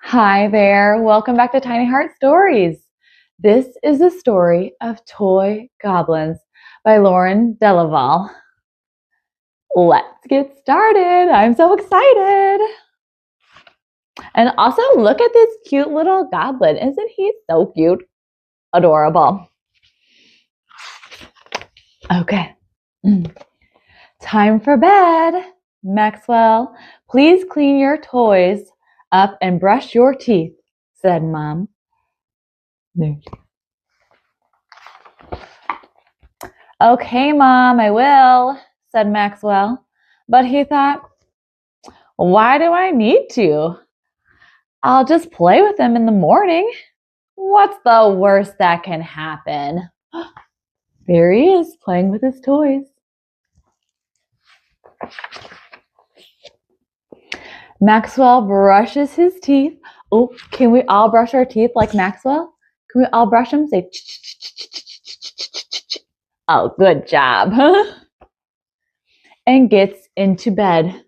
Hi there. Welcome back to Tiny Heart Stories. This is the story of Toy Goblins by Lauren DeLeaval. Let's get started. I'm so excited. And also, look at this cute little goblin. Isn't he so cute? Adorable. Okay. Time for bed. Maxwell, please clean your toys up and brush your teeth, said Mom. Okay, Mom, I will, said Maxwell. But he thought, why do I need to? I'll just play with them in the morning. What's the worst that can happen? There he is, playing with his toys. Maxwell brushes his teeth. Oh, can we all brush our teeth like Maxwell? Can we all brush them? Say, oh, good job. And gets into bed.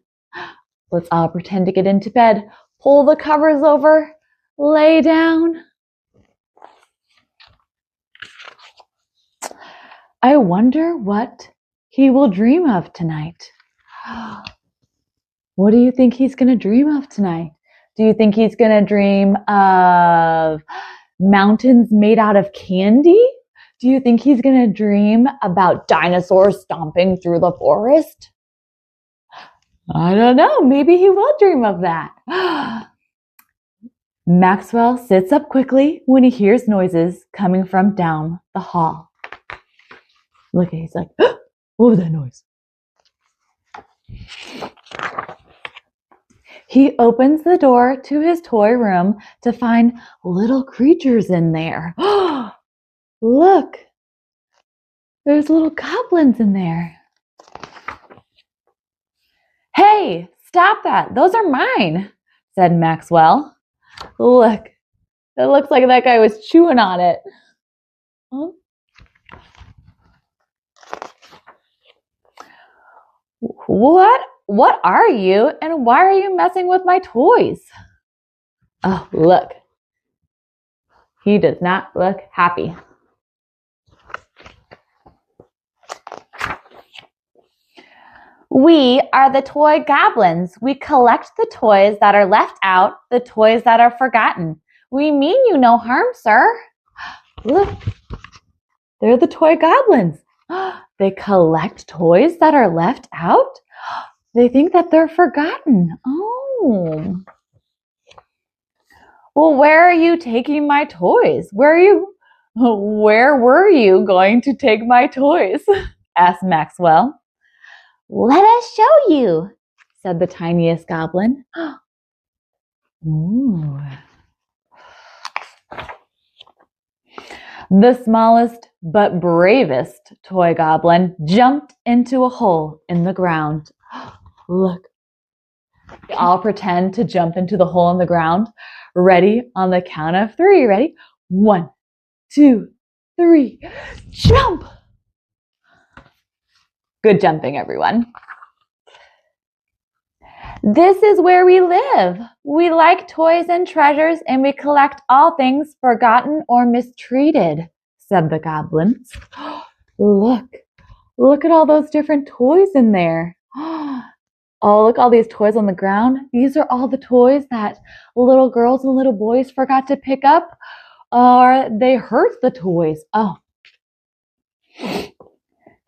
Let's all pretend to get into bed. Pull the covers over. Lay down. I wonder what he will dream of tonight. What do you think he's going to dream of tonight? Do you think he's going to dream of mountains made out of candy? Do you think he's going to dream about dinosaurs stomping through the forest? I don't know. Maybe he will dream of that. Maxwell sits up quickly when he hears noises coming from down the hall. Look, he's like, what was that noise? He opens the door to his toy room to find little creatures in there. Look, there's little goblins in there. Hey, stop that. Those are mine, said Maxwell. Look, it looks like that guy was chewing on it. Huh? What are you, and why are you messing with my toys? Oh, look. He does not look happy. We are the Toy Goblins. We collect the toys that are left out, the toys that are forgotten. We mean you no harm, sir. Look, they're the Toy Goblins. They collect toys that are left out? They think that they're forgotten. Oh. Well, where are you taking my toys? Where were you going to take my toys? Asked Maxwell. Let us show you, said the tiniest goblin. Ooh. The smallest but bravest toy goblin jumped into a hole in the ground. Look. We all pretend to jump into the hole in the ground. Ready on the count of 3. Ready? 1, 2, 3. Jump! Good jumping, everyone. This is where we live. We like toys and treasures, and we collect all things forgotten or mistreated, said the goblins. Look at all those different toys in there. Oh, look, all these toys on the ground. These are all the toys that little girls and little boys forgot to pick up, or they hurt the toys. Oh.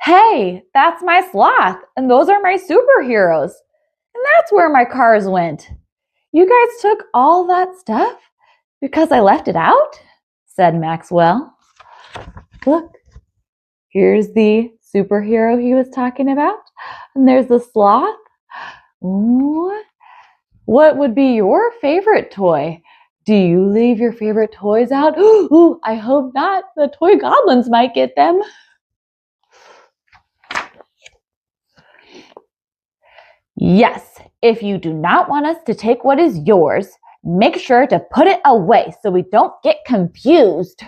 Hey, that's my sloth, and those are my superheroes. And that's where my cars went. You guys took all that stuff because I left it out, said Maxwell. Look, here's the superhero he was talking about, and there's the sloth. Ooh. What would be your favorite toy? Do you leave your favorite toys out? Ooh, I hope not. The Toy Goblins might get them. Yes, if you do not want us to take what is yours, make sure to put it away so we don't get confused.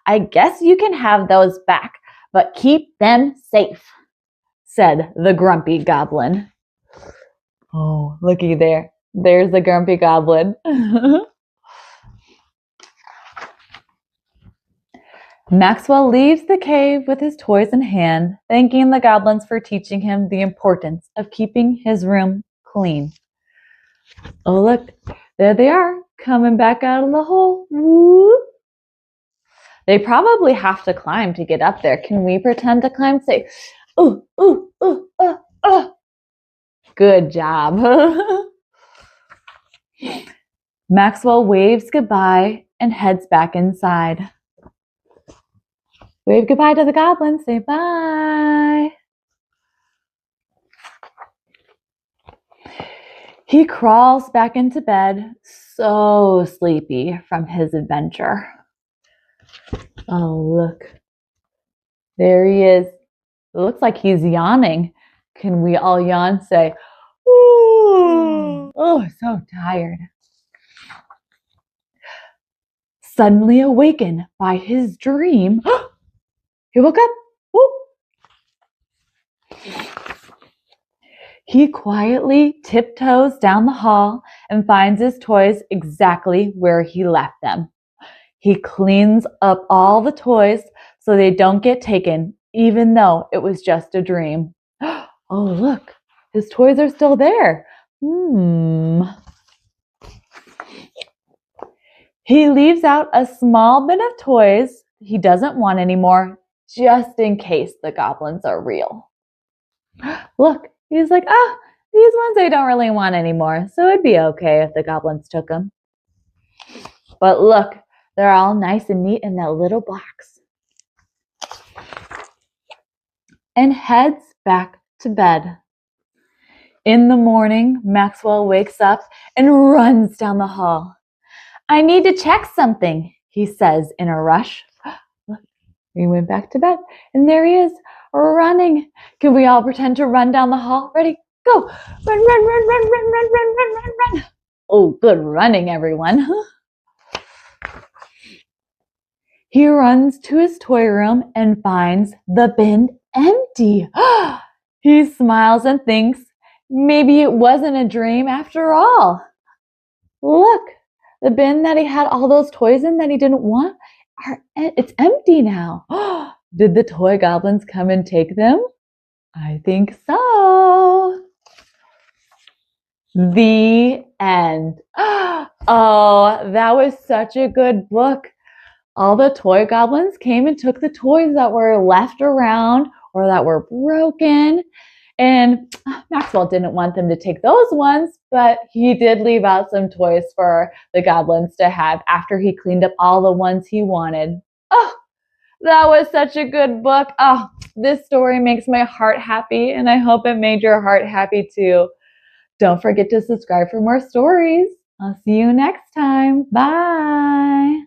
I guess you can have those back, but keep them safe, said the grumpy goblin. Oh, looky there. There's the grumpy goblin. Maxwell leaves the cave with his toys in hand, thanking the goblins for teaching him the importance of keeping his room clean. Oh, look, there they are, coming back out of the hole. Woo! They probably have to climb to get up there. Can we pretend to climb? Say, ooh, ooh, ooh, Good job. Maxwell waves goodbye and heads back inside. Wave goodbye to the goblins. Say bye. He crawls back into bed, so sleepy from his adventure. Oh, look. There he is. It looks like he's yawning. Can we all yawn? Say, ooh. Oh, so tired. Suddenly awakened by his dream, he woke up. Woo. He quietly tiptoes down the hall and finds his toys exactly where he left them. He cleans up all the toys so they don't get taken, even though it was just a dream. Oh, look, his toys are still there. He leaves out a small bit of toys he doesn't want anymore, just in case the goblins are real. Look, he's like, these ones I don't really want anymore, so it'd be okay if the goblins took them. But look, they're all nice and neat in that little box. And heads back to bed. In the morning, Maxwell wakes up and runs down the hall. I need to check something, he says in a rush. Look, he went back to bed, and there he is, running. Can we all pretend to run down the hall? Ready? Go! Run, run, run, run, run, run, run, run, run, run. Oh, good running, everyone. He runs to his toy room and finds the bin empty. He smiles and thinks, maybe it wasn't a dream after all. Look, the bin that he had all those toys in that he didn't want, it's empty now. Did the toy goblins come and take them? I think so. The end. Oh, that was such a good book. All the toy goblins came and took the toys that were left around or that were broken. And Maxwell didn't want them to take those ones, but he did leave out some toys for the goblins to have after he cleaned up all the ones he wanted. Oh, that was such a good book. Oh, this story makes my heart happy, and I hope it made your heart happy too. Don't forget to subscribe for more stories. I'll see you next time. Bye.